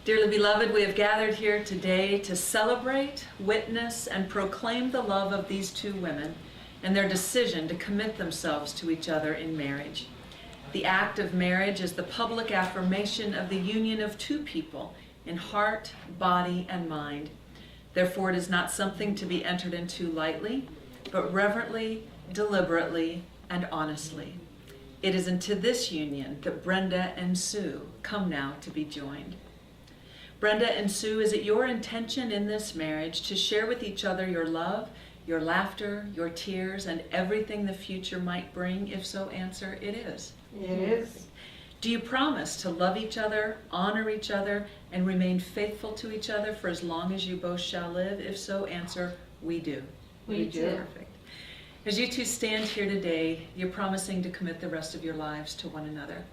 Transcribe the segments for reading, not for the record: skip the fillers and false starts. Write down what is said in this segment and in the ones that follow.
Dearly beloved, we have gathered here today to celebrate, witness, and proclaim the love of these two women and their decision to commit themselves to each other in marriage. The act of marriage is the public affirmation of the union of two people in heart, body, and mind. Therefore, it is not something to be entered into lightly, but reverently, deliberately, and honestly. It is into this union that Brenda and Sue come now to be joined. Brenda and Sue, is it your intention in this marriage to share with each other your love, your laughter, your tears, and everything the future might bring? If so, answer, it is. It is. Do you promise to love each other, honor each other, and remain faithful to each other for as long as you both shall live? If so, answer, we do. We do. Perfect. As you two stand here today, you're promising to commit the rest of your lives to one another.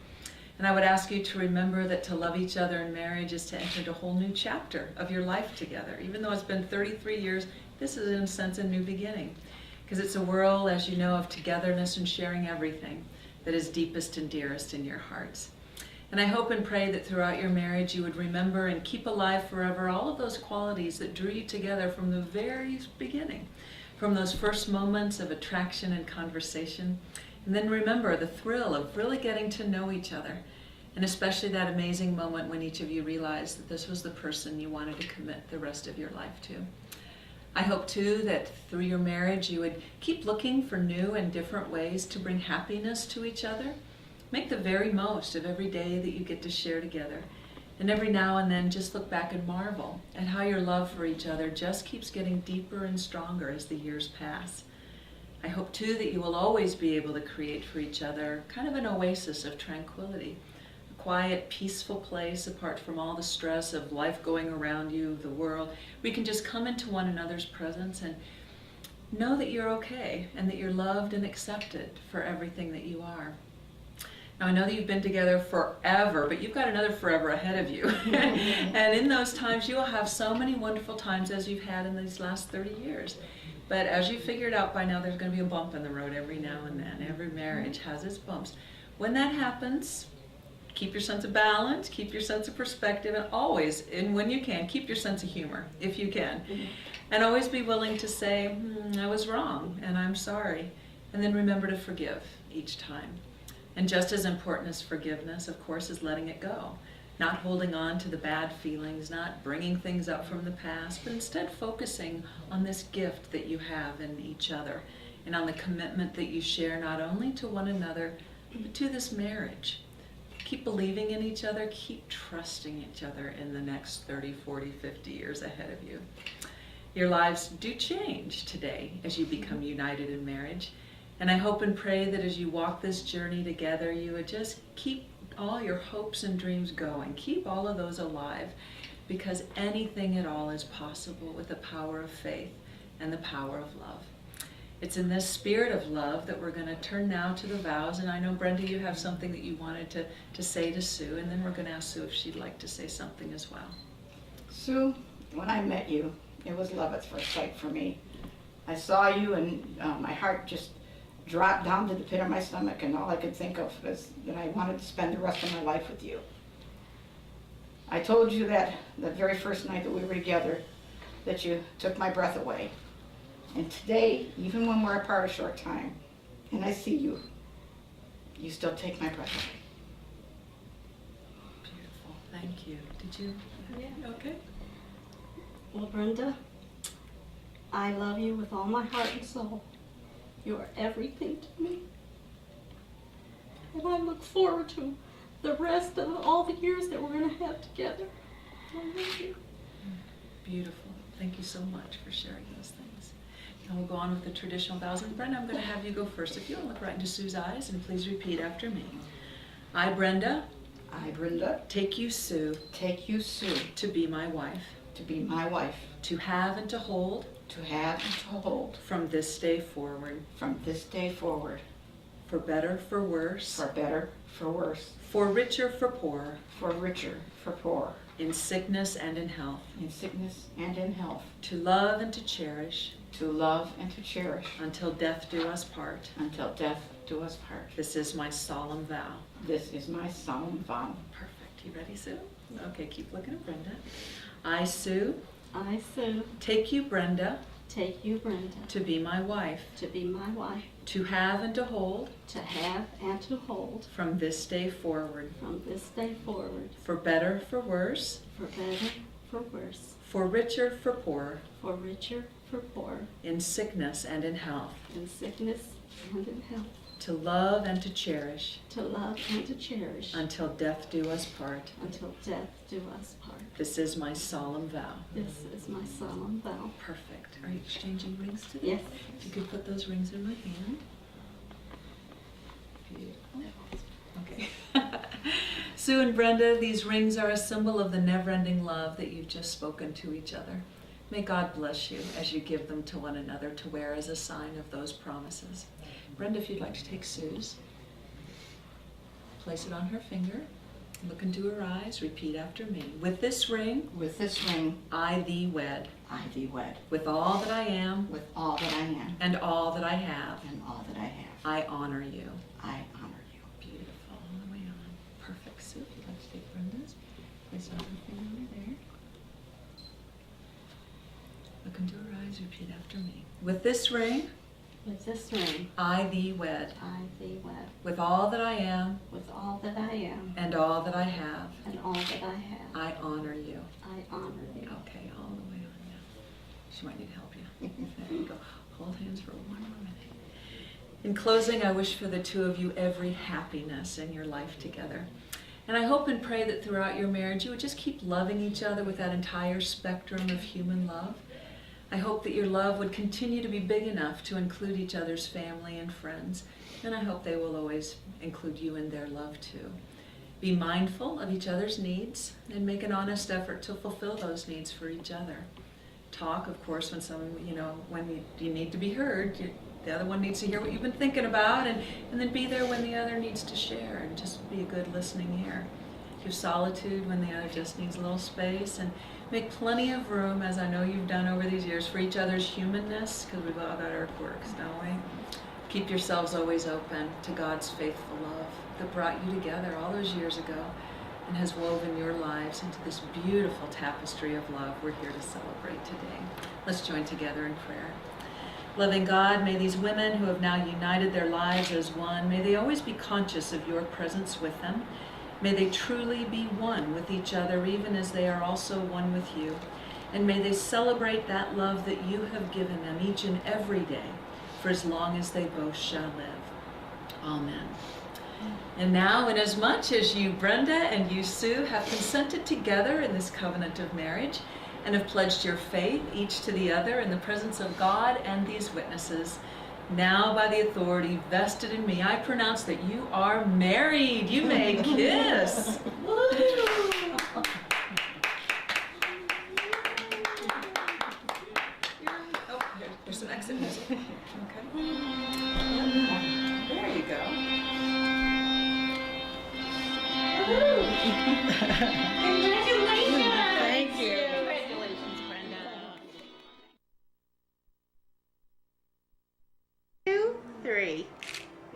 And I would ask you to remember that to love each other in marriage is to enter into a whole new chapter of your life together. Even though it's been 33 years, this is in a sense a new beginning. Because it's a world, as you know, of togetherness and sharing everything that is deepest and dearest in your hearts. And I hope and pray that throughout your marriage you would remember and keep alive forever all of those qualities that drew you together from the very beginning, from those first moments of attraction and conversation. And then remember the thrill of really getting to know each other, and especially that amazing moment when each of you realized that this was the person you wanted to commit the rest of your life to. I hope too that through your marriage you would keep looking for new and different ways to bring happiness to each other. Make the very most of every day that you get to share together. And every now and then just look back and marvel at how your love for each other just keeps getting deeper and stronger as the years pass. I hope too that you will always be able to create for each other kind of an oasis of tranquility, a quiet, peaceful place apart from all the stress of life going around you, the world, where you can just come into one another's presence and know that you're okay and that you're loved and accepted for everything that you are. Now, I know that you've been together forever, but you've got another forever ahead of you. And in those times, you will have so many wonderful times as you've had in these last 30 years. But as you figured out by now, there's going to be a bump in the road every now and then. Every marriage has its bumps. When that happens, keep your sense of balance, keep your sense of perspective, and always, and when you can, keep your sense of humor, if you can. And always be willing to say, I was wrong, and I'm sorry. And then remember to forgive each time. And just as important as forgiveness, of course, is letting it go. Not holding on to the bad feelings, not bringing things up from the past, but instead focusing on this gift that you have in each other and on the commitment that you share not only to one another, but to this marriage. Keep believing in each other, keep trusting each other in the next 30, 40, 50 years ahead of you. Your lives do change today as you become united in marriage. And I hope and pray that as you walk this journey together, you would just keep all your hopes and dreams going. Keep all of those alive, because anything at all is possible with the power of faith and the power of love. It's in this spirit of love that we're going to turn now to the vows. And I know, Brenda, you have something that you wanted to say to Sue, and then we're going to ask Sue if she'd like to say something as well. Sue, when I met you, it was love at first sight for me. I saw you and my heart just dropped down to the pit of my stomach, and all I could think of was that I wanted to spend the rest of my life with you. I told you that the very first night that we were together that you took my breath away. And today, even when we're apart a short time, and I see you, you still take my breath away. Beautiful. Thank you. Did you? Yeah. Okay. Well, Brenda, I love you with all my heart and soul. You are everything to me. And I look forward to the rest of all the years that we're going to have together. I love you. Beautiful. Thank you so much for sharing those things. Now we'll go on with the traditional vows. And Brenda, I'm going to have you go first. If you want to look right into Sue's eyes, and please repeat after me. I, Brenda, take you, Sue, to be my wife, to have and to hold, from this day forward, for better, for worse, for richer, for poorer, in sickness and in health, to love and to cherish, until death do us part. This is my solemn vow. This is my solemn vow. Perfect. You ready, Sue? Okay, keep looking at Brenda. I, Sue, I, Sue, take you, Brenda, take you, Brenda, to be my wife, to be my wife, to have and to hold, to have and to hold, from this day forward, from this day forward, for better, for worse, for better, for worse, for richer, for poorer, for richer, for poorer, in sickness and in health, in sickness and in health, to love and to cherish, to love and to cherish, until death do us part. until death do us part. This is my solemn vow. This is my solemn vow. Perfect. Are you exchanging rings today? Yes. If you could put those rings in my hand. Beautiful. Okay. Sue and Brenda, these rings are a symbol of the never-ending love that you've just spoken to each other. May God bless you as you give them to one another to wear as a sign of those promises. Brenda, if you'd like to take Sue's, place it on her finger, look into her eyes, repeat after me. With this ring, With this ring, I thee wed, I thee wed, with all that I am with all that I am and all that I have. and all that I have. I honor you. I honor you. Beautiful, all the way on. Perfect. Sue, if you'd like to take Brenda's, place it on her finger right there. Look into her eyes, repeat after me. With this ring, With this ring, I thee wed, I thee wed, with all that I am with all that I am and all that I have. and all that I have. I honor you. I honor you. Okay, all the way on now. She might need help you. There you go. Hold hands for one more minute. In closing, I wish for the two of you every happiness in your life together. And I hope and pray that throughout your marriage you would just keep loving each other with that entire spectrum of human love. I hope that your love would continue to be big enough to include each other's family and friends. And I hope they will always include you in their love too. Be mindful of each other's needs and make an honest effort to fulfill those needs for each other. Talk, of course, when when you need to be heard. The other one needs to hear what you've been thinking about, and then be there when the other needs to share, and just be a good listening ear. Give solitude when the other just needs a little space, and make plenty of room, as I know you've done over these years, for each other's humanness, because we've all got our quirks, don't we? Keep yourselves always open to God's faithful love that brought you together all those years ago and has woven your lives into this beautiful tapestry of love we're here to celebrate today. Let's join together in prayer. Loving God, may these women who have now united their lives as one, may they always be conscious of your presence with them. May they truly be one with each other, even as they are also one with you. And may they celebrate that love that you have given them each and every day, for as long as they both shall live. Amen. And now, inasmuch as you, Brenda, and you, Sue, have consented together in this covenant of marriage, and have pledged your faith each to the other in the presence of God and these witnesses, now by the authority vested in me, I pronounce that you are married. You may kiss. Woo! Oh, there's some exit music. Okay. There you go. Congratulations! Thank you. Congratulations, Brenda. 2, 3.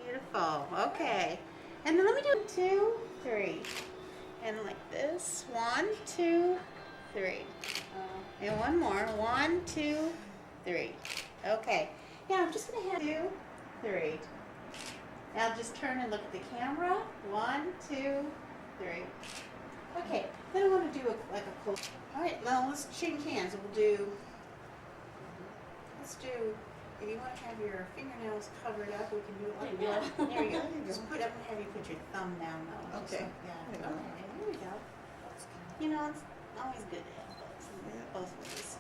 Beautiful. Okay. And then let me do 2, 3. And like this. 1, 2, 3. And one more. 1, 2, 3. Okay. Now I'm just going to have 2, 3. Now just turn and look at the camera. 1, 2, 3. Okay. Then I want to do like a close. All right. Now let's shake hands. Let's do. If you want to have your fingernails covered up, we can do it like that. There you go. Just have you put your thumb down though. Okay. Yeah. Okay. There we go. You know, it's always good to have both ways.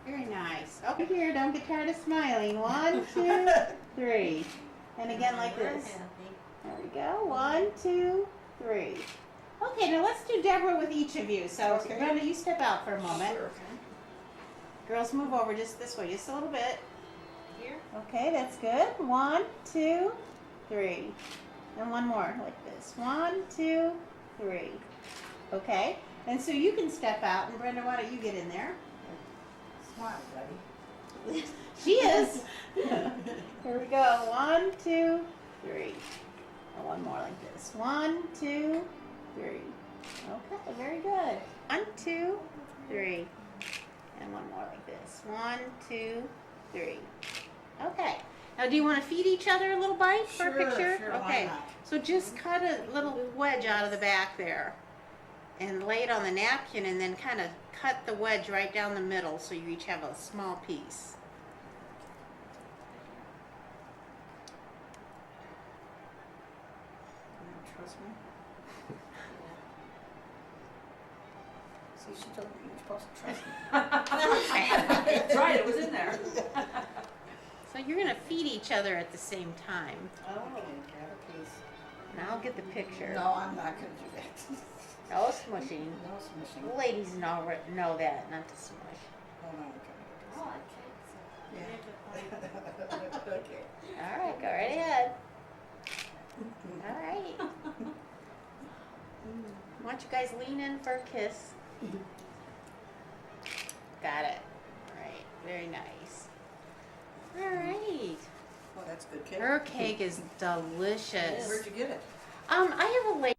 Very nice. Okay, here, don't get tired of smiling. 1, 2, 3. And again like this. There we go. 1, 2, 3. Okay, now let's do Deborah with each of you. So, Okay. Brenda, you step out for a moment. Sure. Girls, move over just this way, just a little bit. Here? Okay, that's good. 1, 2, 3. And one more, like this. 1, 2, 3. Okay, and so you can step out, and Brenda, why don't you get in there? Smile, buddy. She is. Here we go. 1, 2, 3. And one more like this. 1, 2, 3. Okay, very good. 1, 2, 3. And one more like this. 1, 2, 3. Okay. Now, do you want to feed each other a little bite for a picture? Sure, why Okay. not? So just cut a little wedge out of the back there, and lay it on the napkin, and then kind of cut the wedge right down the middle, so you each have a small piece. Trust me. See, she told me you were supposed to trust me. That's right, it was in there. So you're gonna feed each other at the same time. Oh, have a piece. And I'll get the picture. No, I'm not gonna do that. No smushing. No smishing. Ladies know that, not to smush. Hold on, Oh, okay. Okay. All right, go right ahead. All right. Why don't you guys lean in for a kiss? Got it. All right, very nice. All right. Well, that's good cake. Her cake is delicious. Where'd you get it? I have a lady.